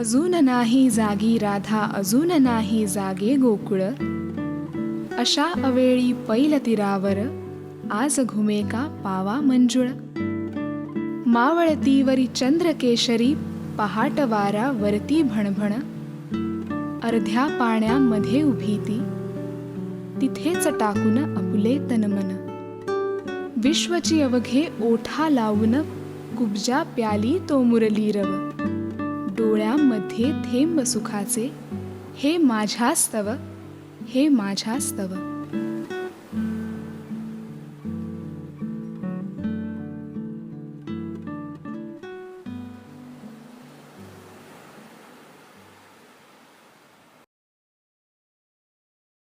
अजून नाही जागी राधा, अजून नाही जागे गोकुळ. अशा अवेळी पैल तीरावर, आज घुमे का पावा मंजुळ. मावळतीवरी चंद्रकेशरी, पहाट वारा वरती भणभण. अर्ध्या पाण्यामध्ये उभी ती, तिथेच टाकून आपुले तनमन. विश्वची अवघे ओठा लावून, कुब्जा प्याली तो मुरलीरव. डोळ्यामध्ये थेंब सुखाचे, हे माझ्यास्तव, हे माझ्यास्तव.